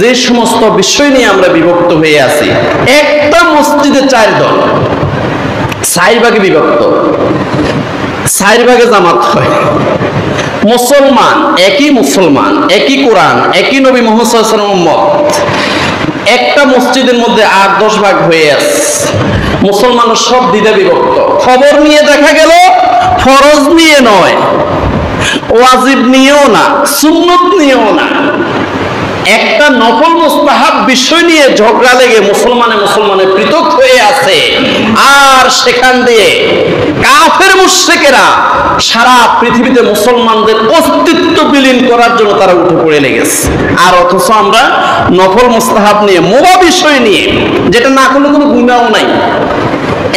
যে সমস্ত বিষয় নিয়ে আমরা বিভক্ত হয়ে আছি, একটা মসজিদে 4 দল, 4 ভাগে বিভক্ত, 4 ভাগে জামাত হয়। মুসলমান, একই কোরআন, একই নবী মুহাম্মদ সাল্লাল্লাহু আলাইহি ওয়াসাল্লাম উম্মত, একটা মসজিদের মধ্যে 8-10 ভাগ হয়ে আছে। মুসলমানের সব দ্বিধা বিভক্ত। খবর নিয়ে দেখা গেল ফরজ নিয়ে নয়, ওয়াজিব নিয়েও না, সুন্নত নিয়েও না, একটা নফল মুস্তাহাব বিষয় নিয়ে ঝগড়া লেগে মুসলমানে পৃথক হয়ে আছে। আর সেখান দিয়ে কাফের মুশরিকেরা সারা পৃথিবীতে মুসলমানদের অস্তিত্ব বিলীন করার জন্য তারা উঠে পড়ে লেগেছে। আর অথচ আমরা নফল মুস্তাহাব নিয়ে, মুবাহ বিষয় নিয়ে, যেটা না করলে কোনো গুনাহ নাই,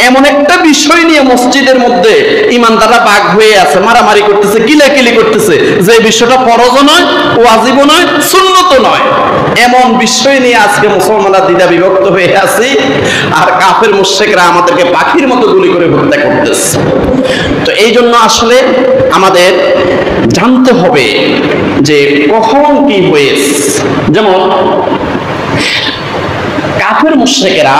এমন একটা বিষয় নিয়ে মসজিদের মধ্যে ইমানদাররা ভাগ হয়ে আছে, মারামারি করতেছে, কিলাকিলি করতেছে, যে বিষয়টা ফরজও নয়, ওয়াজিবও নয়, সুন্নতও নয়। এমন বিষয় নিয়ে আজকে মুসলমানরা দ্বিধা বিভক্ত হয়ে আছে, আর কাফের মুশরিকরা আমাদেরকে পাখির মতো গুলি করে হত্যা করতেছে। তো এই জন্য আসলে আমাদের জানতে হবে যে কখন কি হয়েছে। যেমন কাফের মুশরিকেরা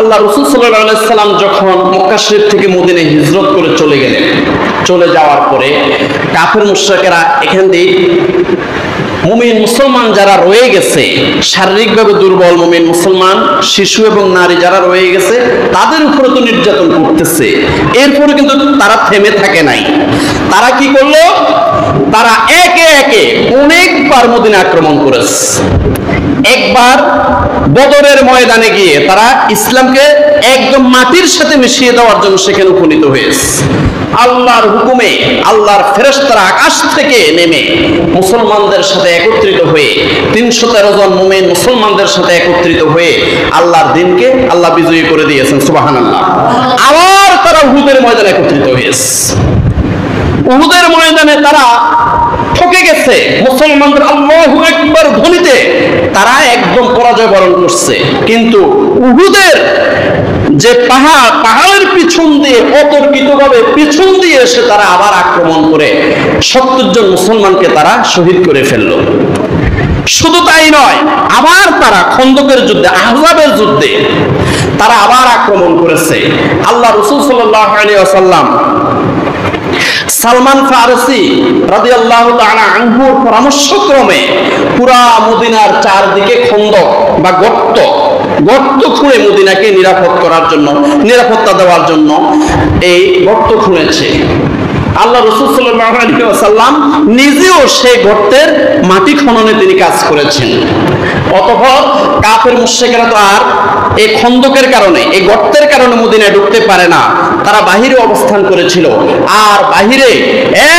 আল্লাহ রাসূল সাল্লাল্লাহু আলাইহি সাল্লাম যখন মক্কা শরীফ থেকে মদিনায় হিজরত করে চলে গেলেন, চলে যাওয়ার পরে কাফের মুশরিকেরা এখান দিয়ে মুমিন মুসলমান যারা রয়ে গেছে, শারীরিকভাবে দুর্বল মুমিন মুসলমান, শিশু এবং নারী যারা রয়ে গেছে, তাদের উপরে তো নির্যাতন করতেছে। এরপরে কিন্তু তারা থেমে থাকে নাই। তারা কি করলো? তারা একে একে অনেকবার মদিনা আক্রমণ করেছে। একবার বদরের ময়দানে গিয়ে তারা ইসলামকে একদম মাটির সাথে মিশিয়ে দেওয়ার জন্য সেখানে উপনীত হয়েছে। আল্লাহর হুকুমে আল্লাহর ফেরেশতারা আকাশ থেকে নেমে মুসলমানদের সাথে একত্রিত হয়ে 313 জন মুমিন মুসলমানদের সাথে একত্রিত হয়ে আল্লাহর দ্বীনকে আল্লাহ বিজয়ী করে দিয়েছেন। সুবহানাল্লাহ। আবার তারা উহুদের ময়দানে একত্রিত হয়েছে। উহুদের ময়দানে তারা ঠকে গেছে, মুসলমানদের আল্লাহু আকবার ধ্বনিতে তারা একদম পরাজয় বরণ করছে। কিন্তু উহুদের যে পাহাড়ের পিছন দিয়ে অতর্কিতভাবে পিছন দিয়ে এসে তারা আবার আক্রমণ করে 70 জন মুসলমানকে তারা শহীদ করে ফেলল। শুধু তাই নয়, আবার তারা খন্দকের যুদ্ধে, আহজাবের যুদ্ধে তারা আবার আক্রমণ করেছে। আল্লাহ রাসূল সাল্লাল্লাহু আলাইহি ওয়াসাল্লাম সালমান ফারসি রাদিয়াল্লাহু তাআলা আনহুর পরামর্শক্রমে পুরা মদিনার চারদিকে খন্দক বা গর্ত খুঁড়ে মদিনাকে নিরাপত্তা দেওয়ার জন্য এই গর্ত খুঁড়েছে। আল্লাহ রাসূল সাল্লাল্লাহু আলাইহি ওয়াসাল্লাম নিজেও সেই গর্তের মাটি খননে তিনি কাজ করেছেন। অতঃপর কাফের মুশরিকরা তো আর এই খন্দকের কারণে, এই গর্তের কারণে মদিনায় ঢুকতে পারে না, তারা বাহিরে অবস্থান করেছিল। আর বাহিরে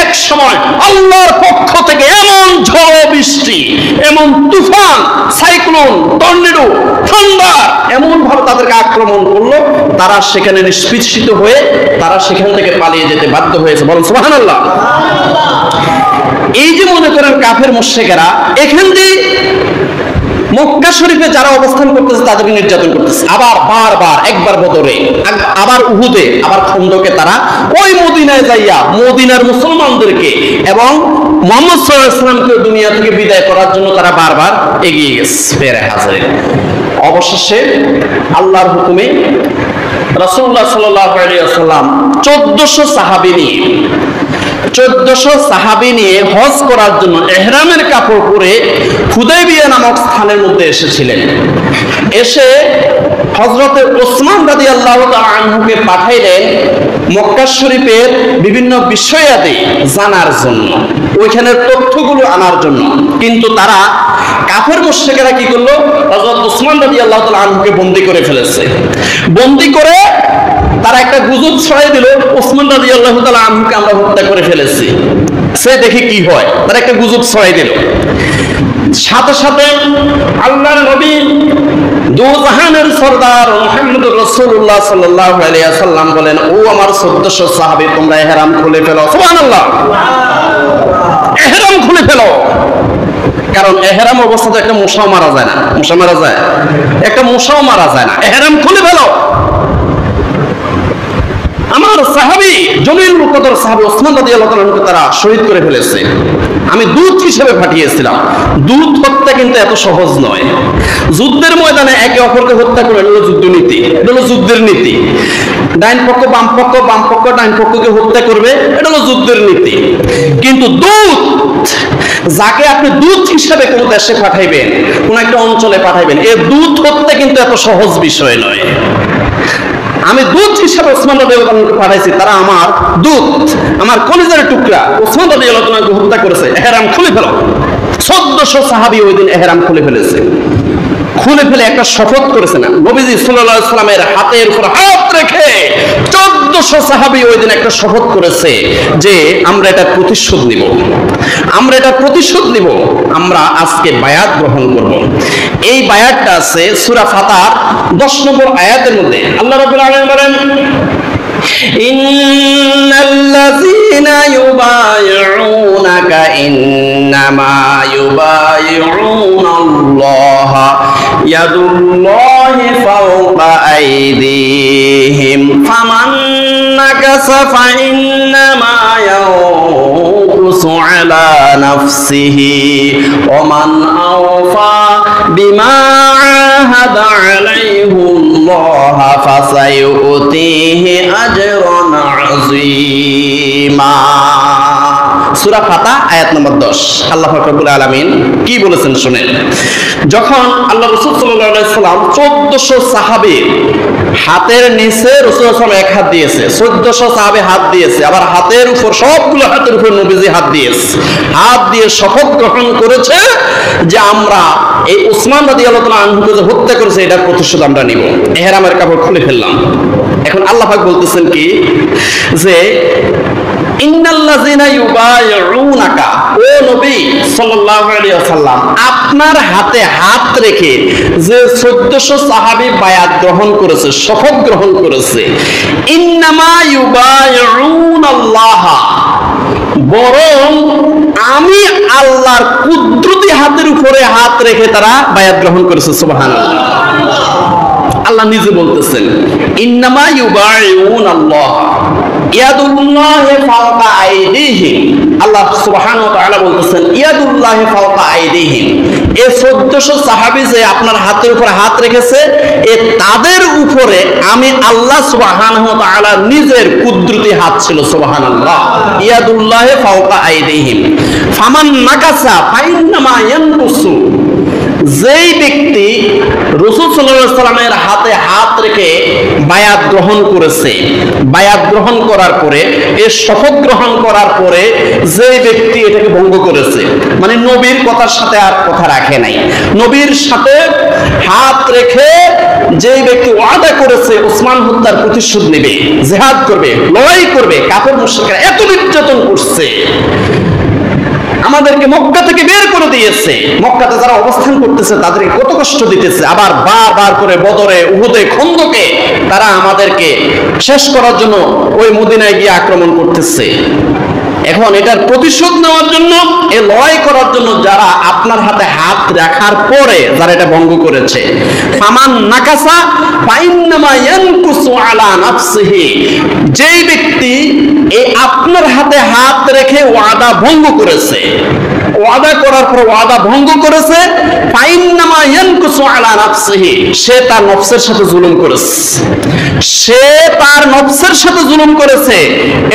এক সময় আল্লাহর পক্ষ থেকে এমন ঝড় বৃষ্টি, এমন তুফান, সাইক্লোন, টর্নেডো, ঠান্ডা এমন ভাবে তাদেরকে আক্রমণ করলো, তারা সেখানে নিষ্পৃষিত হয়ে তারা সেখান থেকে পালিয়ে যেতে বাধ্য হয়েছে। বলেন সুবহানাল্লাহ। এই যে মনে করেন কাফের মুশরিকেরা এখান দিয়ে মক্কা শরীফে যারা অবস্থান করতেছে তাদেরকে নির্যাতন করতেছে, আবার বারবার, একবার বদরে, আবার উহুদে, আবার খন্দকে তারা ওই মদিনায় যাইয়া মদিনার মুসলমানদেরকে এবং মুহাম্মদ সাল্লাল্লাহু আলাইহি ওয়াসাল্লামকে দুনিয়া থেকে বিদায় করার জন্য তারা বারবার এগিয়ে গেছে। ফেরে হাজির অবশেষে আল্লাহর হুকুমে রাসূলুল্লাহ সাল্লাল্লাহু আলাইহি ওয়াসাল্লাম 1400 সাহাবী নিয়ে হজ করার জন্য ইহরামের কাপড় পরে হুদায়বিয়া নামক স্থানের মধ্যে এসেছিলেন। এসে হযরতে ওসমান রাদিয়াল্লাহু তাআলা আনহুকে পাঠাইলেন মক্কা শরীফের বিভিন্ন বিষয়াদি জানার জন্য, ওইখানের তথ্যগুলো আনার জন্য। কিন্তু তারা কাফের মুশরিকেরা কি করলো? হযরত ওসমান রাদিয়াল্লাহু তাআলা আনহুকে বন্দী করে ফেলেছে। বন্দী করে তারা একটা গুজব ছড়াই দিল, ওসমান রাদিয়াল্লাহু তাআলা আনহুকে আমরা হত্যা করে ফেলেছি, সে দেখি কি হয়। তারা একটা গুজব ছড়াই দিল। সাথে সাথে আল্লাহর নবী দুজাহানের সরদার মুহাম্মদুর রাসূলুল্লাহ সাল্লাল্লাহু আলাইহি ওয়াসাল্লাম বলেন, ও আমার 1400 সাহাবী, তোমরা ইহরাম খুলে ফেলো। সুবহানাল্লাহ। ইহরাম খুলে ফেলো। কারণ ইহরাম অবস্থাতে একটা মশাও মারা যায় না। মশা মারা যায়? একটা মশাও মারা যায় না। ইহরাম খুলে ফেলো। আমার সাহাবী জলিলুল কদর সাহাবী ওসমান রাদিয়াল্লাহু তাআলাকে তারা শহীদ করে ফেলেছে। আমি দূত হিসেবে পাঠিয়েছিলাম। দূত হত্যা কিন্তু এত সহজ নয়। যুদ্ধের ময়দানে একে অপরকে হত্যা করে হলো যুদ্ধনীতি, এটা হলো যুদ্ধের নীতি। ডাইন পক্ষ বাম পক্ষ, বাম পক্ষ ডাইন পক্ষকে হত্যা করবে, এটা হলো যুদ্ধের নীতি। কিন্তু দূত, যাকে আপনি দূত হিসেবে কোনো দেশে পাঠাইবেন, কোন একটা অঞ্চলে পাঠাইবেন, এই দূত হত্যা কিন্তু এত সহজ বিষয় নয়। আমি দূত হিসেবে ওসমান রাদিয়াল্লাহু তাআলাকে পাঠাইছি, তারা আমার দূত, আমার কলিজার টুকরা ওসমান রাদিয়াল্লাহু তাআলাকে হত্যা করেছে। ইহরাম খুলে ফেলো। 1400 সাহাবী ওই দিন ইহরাম খুলে ফেলেছে। খুলে ফেলে একটা শপথ করেছে না, নবীজি সাল্লাল্লাহু আলাইহি সাল্লামের হাতের উপর হাত রেখে 1400 সাহাবী ওই দিন একটা শপথ করেছে যে আমরা এটা প্রতিশোধ নিব, আমরা এটা প্রতিশোধ নিব, আমরা আজকে বায়াত গ্রহণ করব। এই বায়াতটা আছে সূরা ফাতার 10 নম্বর আয়াতের মধ্যে। আল্লাহ রাব্বুল আলামিন বলেন, ইন্নাল্লাযীনা ইউবাইউনাকা ইন্নামা ইউবাইউনাল্লাহা ইয়াদুল্লাহি ফাওকা আইদিহিম ফামান নাকাসা ফাইন্নামা ইয়ানকুসু আলা নাফসিহি ওয়া মান আওফা বিমা আহাদা আলাইহুল্লাহ ফাসায়ুতিহি আজরান আযীমা। সূরা ফাতা আয়াত নম্বর 10। আল্লাহ পাক রব্বুল আলামিন কি বলেছেন শুনেন। যখন আল্লাহ রাসূল সাল্লাল্লাহু আলাইহি সাল্লাম 1400 সাহাবীর হাতের নিচে রাসূল সাল্লাল্লাহু আলাইহি ওয়াসাল্লাম এক হাত দিয়েছে, 1400 সাহাবী হাত দিয়েছে, আবার হাতের উপর সবগুলো হাতের উপর নবীজি হাত দিয়েছে, হাত দিয়ে শপথ গ্রহণ করেছে যে আমরা এই ওসমান রাদিয়াল্লাহু তাআলা আনহুকে যে হত্যা করেছে এটার প্রতিশোধ আমরা নিব। ইহরামের কাপড় খুলে ফেললাম। এখন আল্লাহ পাক বলতেছেন কি যে ইন্নাল্লাযীনা ইউবাইউনাকা, ও নবী সাল্লাল্লাহু আলাইহি ওয়াসাল্লাম, আপনার হাতে হাত রেখে যে 1400 সাহাবী বায়াত গ্রহণ করেছে, শপথ গ্রহণ করেছে, ইন্নামা ইউবাইউনাল্লাহ, বরং আমি আল্লাহর কুদরতি হাতের উপরে হাত রেখে তারা বায়াত গ্রহণ করেছে। সুবহানাল্লাহ। আল্লাহ নিজে বলতেছেন ইন্নামা ইউবাইউনাল্লাহ ইয়াদুল্লাহি ফাওকা আইদিহিম। আল্লাহ সুবহানাহু ওয়া তাআলা বলতেছেন ইয়াদুল্লাহি ফাওকা আইদিহিম, এই 1400 সাহাবী যে আপনার হাতের উপর হাত রেখেছে, এ তাদের উপরে আমি আল্লাহ সুবহানাহু ওয়া তাআলা নিজের কুদরতি হাত ছিল। সুবহানাল্লাহ। ইয়াদুল্লাহি ফাওকা আইদিহিম ফামান নাকাসা ফাইন্নামা ইয়ানকুসু, যেই ব্যক্তি রাসূল সাল্লাল্লাহু আলাইহি সাল্লামের হাতে হাত রেখে বায়াত গ্রহণ করেছে, বায়াত গ্রহণ করার পরে, এর শপথ গ্রহণ করার পরে যে ব্যক্তি এটাকে ভঙ্গ করেছে, মানে নবীর কথার সাথে আর কথা রাখে নাই, নবীর সাথে হাত রেখে যেই ব্যক্তি ওয়াদা করেছে ওসমান হত্যার প্রতিশোধ নেবে, জিহাদ করবে, লড়াই করবে, কাফের মুশরিকরা এত নির্যাতন করছে, আমাদেরকে মক্কা থেকে বের করে দিয়েছে, মক্কাতে যারা অবস্থান করতেছে তাদেরকে কত কষ্ট দিতেছে, আবার বারবার করে বদরে, উহুদে, খন্দকে তারা আমাদেরকে শেষ করার জন্য ওই মদিনায় গিয়ে আক্রমণ করতেছে। এখন এটার প্রতিশোধ নেওয়ার জন্য, এই লড়াই করার জন্য যারা আপনার হাতে হাত রাখার পরে যারা এটা ভঙ্গ করেছে, ফামান নাকাসা ফাইন্নামা ইয়ানকুসু আলা নাফসিহি, যেই ব্যক্তি এই আপনার হাতে হাত রেখে ওয়াদা ভঙ্গ করেছে, ওয়াদা করার পর ওয়াদা ভঙ্গ করেছে, ফাইন্নামা ইয়ানকুসু আলা নাফসিহি, সে তার নফসের সাথে জুলুম করেছে, সে তার নফসের সাথে জুলুম করেছে,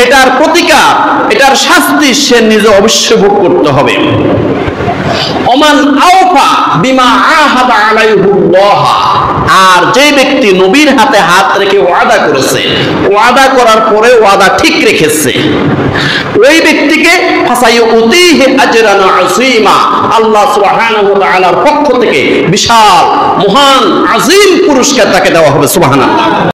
এটার প্রতিকার, এটার শাস্তি সে নিজে অবশ্যই ভোগ করতে হবে। ওমান আওফা বিমা আহাদা আলাইহুল্লাহ, আর যে ব্যক্তি নবীর হাতে হাত রেখে ওয়াদা করেছে, ওয়াদা করার পরে ওয়াদা ঠিক রেখেছে, ওই ব্যক্তিকে ফাসায়ুতিহি আজরান আযীমা, আল্লাহ সুবহানাহু ওয়া তাআলার পক্ষ থেকে বিশাল মহান আযীম পুরস্কার তাকে দেওয়া হবে। সুবহানাল্লাহ।